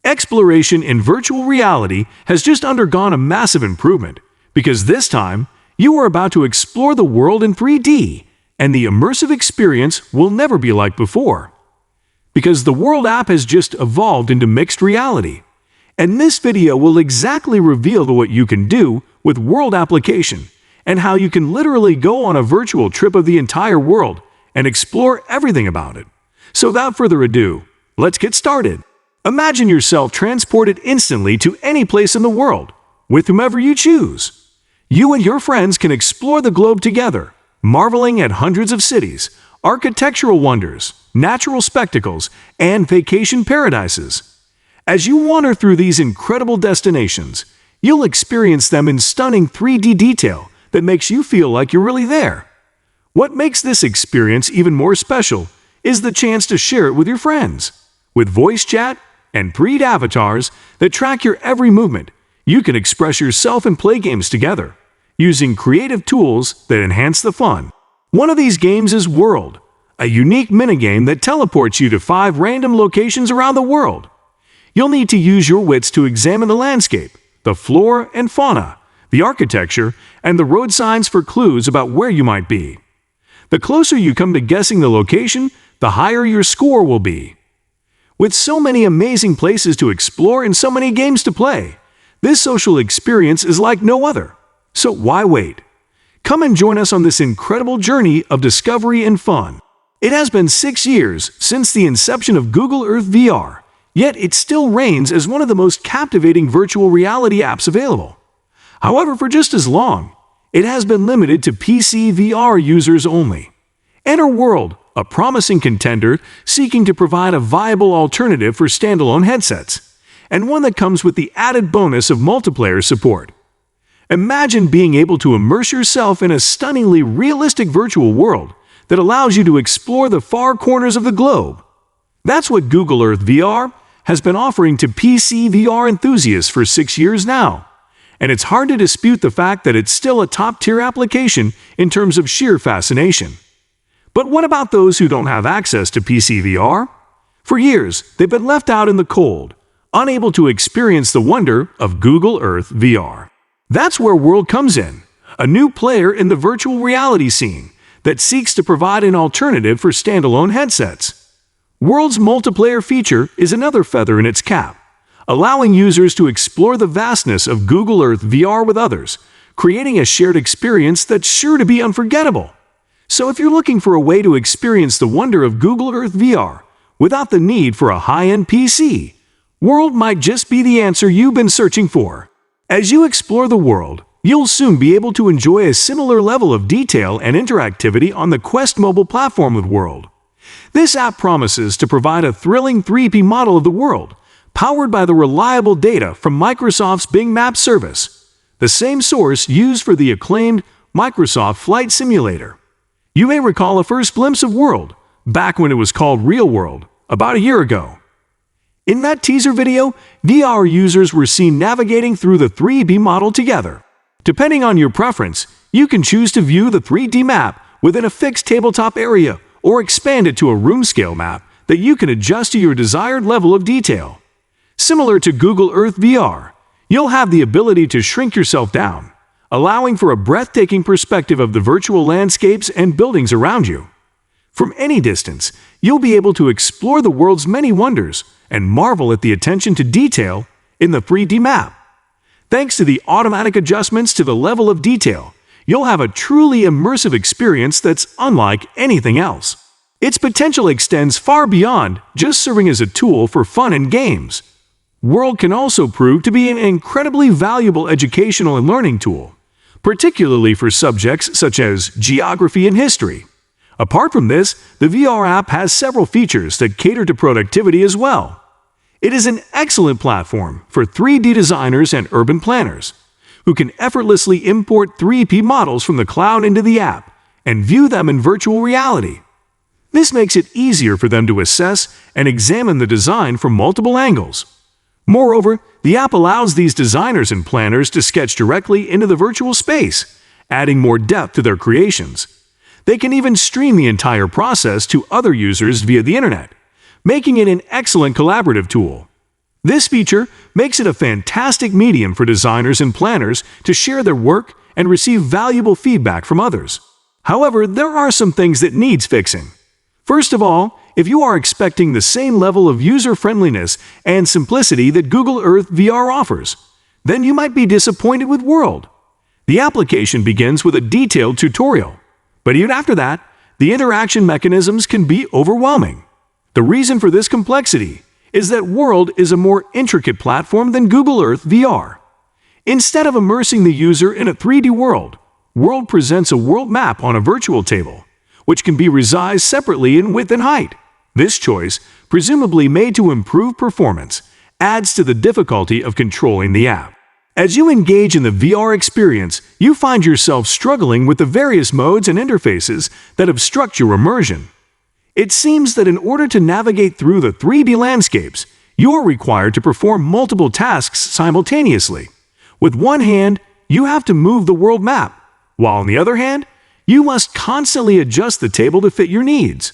Exploration in virtual reality has just undergone a massive improvement because this time you are about to explore the world in 3D, and the immersive experience will never be like before. Because the Wooorld app has just evolved into mixed reality. And this video will exactly reveal what you can do with Wooorld application and how you can literally go on a virtual trip of the entire world and explore everything about it. So without further ado, let's get started. Imagine yourself transported instantly to any place in the world, with whomever you choose. You and your friends can explore the globe together, marveling at hundreds of cities, architectural wonders, natural spectacles, and vacation paradises. As you wander through these incredible destinations, you'll experience them in stunning 3D detail that makes you feel like you're really there. What makes this experience even more special is the chance to share it with your friends. With voice chat and 3D avatars that track your every movement, you can express yourself and play games together, using creative tools that enhance the fun. One of these games is Wooorld, a unique minigame that teleports you to 5 random locations around the world. You'll need to use your wits to examine the landscape, the flora and fauna, the architecture, and the road signs for clues about where you might be. The closer you come to guessing the location, the higher your score will be. With so many amazing places to explore and so many games to play, this social experience is like no other. So why wait? Come and join us on this incredible journey of discovery and fun. It has been 6 years since the inception of Google Earth VR, yet it still reigns as one of the most captivating virtual reality apps available. However, for just as long, it has been limited to PC VR users only. Enter Wooorld, a promising contender seeking to provide a viable alternative for standalone headsets, and one that comes with the added bonus of multiplayer support. Imagine being able to immerse yourself in a stunningly realistic virtual world that allows you to explore the far corners of the globe. That's what Google Earth VR has been offering to PC VR enthusiasts for 6 years now, and it's hard to dispute the fact that it's still a top-tier application in terms of sheer fascination. But what about those who don't have access to PC VR? For years, they've been left out in the cold, unable to experience the wonder of Google Earth VR. That's where Wooorld comes in, a new player in the virtual reality scene that seeks to provide an alternative for standalone headsets. Wooorld's multiplayer feature is another feather in its cap, allowing users to explore the vastness of Google Earth VR with others, creating a shared experience that's sure to be unforgettable. So if you're looking for a way to experience the wonder of Google Earth VR without the need for a high-end PC, Wooorld might just be the answer you've been searching for. As you explore the world, you'll soon be able to enjoy a similar level of detail and interactivity on the Quest mobile platform with Wooorld. This app promises to provide a thrilling 3D model of the world, powered by the reliable data from Microsoft's Bing Maps service, the same source used for the acclaimed Microsoft Flight Simulator. You may recall a first glimpse of Wooorld, back when it was called Real World, about a year ago. In that teaser video, VR users were seen navigating through the 3D model together. Depending on your preference, you can choose to view the 3D map within a fixed tabletop area or expand it to a room-scale map that you can adjust to your desired level of detail. Similar to Google Earth VR, you'll have the ability to shrink yourself down, allowing for a breathtaking perspective of the virtual landscapes and buildings around you. From any distance, you'll be able to explore the world's many wonders and marvel at the attention to detail in the 3D map. Thanks to the automatic adjustments to the level of detail, you'll have a truly immersive experience that's unlike anything else. Its potential extends far beyond just serving as a tool for fun and games. Wooorld can also prove to be an incredibly valuable educational and learning tool, particularly for subjects such as geography and history. Apart from this, the VR app has several features that cater to productivity as well. It is an excellent platform for 3D designers and urban planners, who can effortlessly import 3D models from the cloud into the app and view them in virtual reality. This makes it easier for them to assess and examine the design from multiple angles. Moreover, the app allows these designers and planners to sketch directly into the virtual space, adding more depth to their creations. They can even stream the entire process to other users via the internet, making it an excellent collaborative tool. This feature makes it a fantastic medium for designers and planners to share their work and receive valuable feedback from others. However, there are some things that needs fixing. First of all, if you are expecting the same level of user-friendliness and simplicity that Google Earth VR offers, then you might be disappointed with Wooorld. The application begins with a detailed tutorial, but even after that, the interaction mechanisms can be overwhelming. The reason for this complexity is that Wooorld is a more intricate platform than Google Earth VR. Instead of immersing the user in a 3D world, Wooorld presents a world map on a virtual table, which can be resized separately in width and height. This choice, presumably made to improve performance, adds to the difficulty of controlling the app. As you engage in the VR experience, you find yourself struggling with the various modes and interfaces that obstruct your immersion. It seems that in order to navigate through the 3D landscapes, you are required to perform multiple tasks simultaneously. With one hand, you have to move the world map, while on the other hand, you must constantly adjust the table to fit your needs.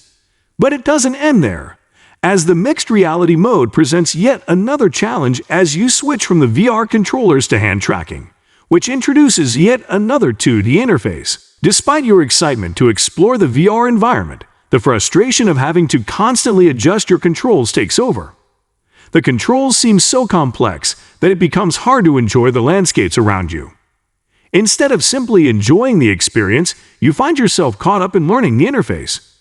But it doesn't end there, as the mixed reality mode presents yet another challenge as you switch from the VR controllers to hand tracking, which introduces yet another 2D interface. Despite your excitement to explore the VR environment, the frustration of having to constantly adjust your controls takes over. The controls seem so complex that it becomes hard to enjoy the landscapes around you. Instead of simply enjoying the experience, you find yourself caught up in learning the interface.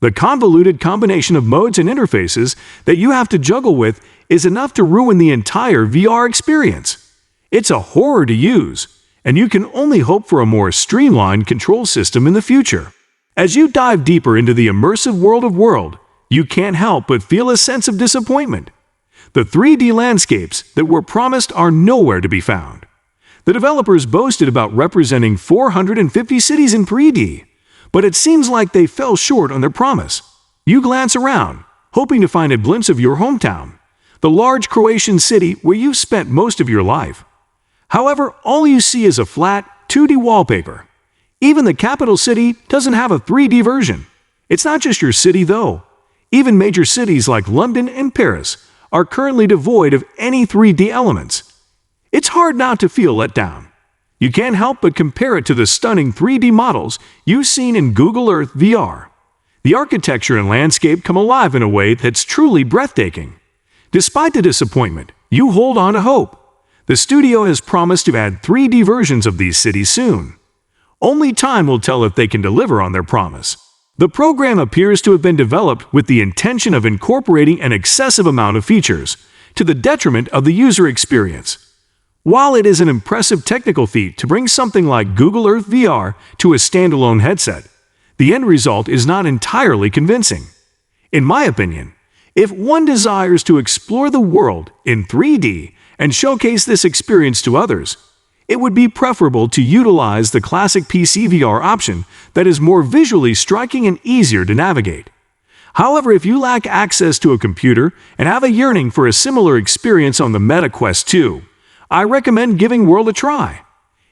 The convoluted combination of modes and interfaces that you have to juggle with is enough to ruin the entire VR experience. It's a horror to use, and you can only hope for a more streamlined control system in the future. As you dive deeper into the immersive world of Wooorld, you can't help but feel a sense of disappointment. The 3D landscapes that were promised are nowhere to be found. The developers boasted about representing 450 cities in 3D, but it seems like they fell short on their promise. You glance around, hoping to find a glimpse of your hometown, the large Croatian city where you've spent most of your life. However, all you see is a flat, 2D wallpaper. Even the capital city doesn't have a 3D version. It's not just your city, though. Even major cities like London and Paris are currently devoid of any 3D elements. It's hard not to feel let down. You can't help but compare it to the stunning 3D models you've seen in Google Earth VR. The architecture and landscape come alive in a way that's truly breathtaking. Despite the disappointment, you hold on to hope. The studio has promised to add 3D versions of these cities soon. Only time will tell if they can deliver on their promise. The program appears to have been developed with the intention of incorporating an excessive amount of features, to the detriment of the user experience. While it is an impressive technical feat to bring something like Google Earth VR to a standalone headset, the end result is not entirely convincing. In my opinion, if one desires to explore the world in 3D and showcase this experience to others, it would be preferable to utilize the classic PC VR option that is more visually striking and easier to navigate. However, if you lack access to a computer and have a yearning for a similar experience on the Meta Quest 2, I recommend giving Wooorld a try.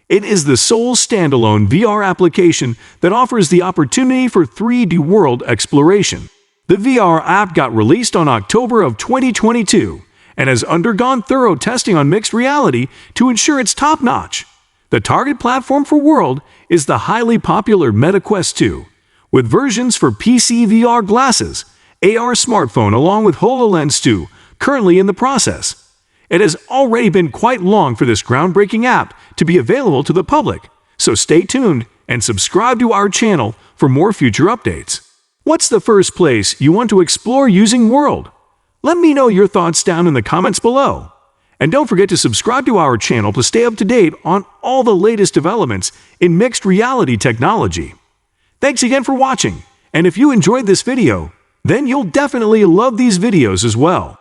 It is the sole standalone VR application that offers the opportunity for 3D world exploration. The VR app got released on October of 2022 and has undergone thorough testing on mixed reality to ensure it's top-notch. The target platform for Wooorld is the highly popular Meta Quest 2, with versions for PC VR glasses, AR smartphone along with HoloLens 2 currently in the process. It has already been quite long for this groundbreaking app to be available to the public, so stay tuned and subscribe to our channel for more future updates. What's the first place you want to explore using Wooorld? Let me know your thoughts down in the comments below. And don't forget to subscribe to our channel to stay up to date on all the latest developments in mixed reality technology. Thanks again for watching, and if you enjoyed this video, then you'll definitely love these videos as well.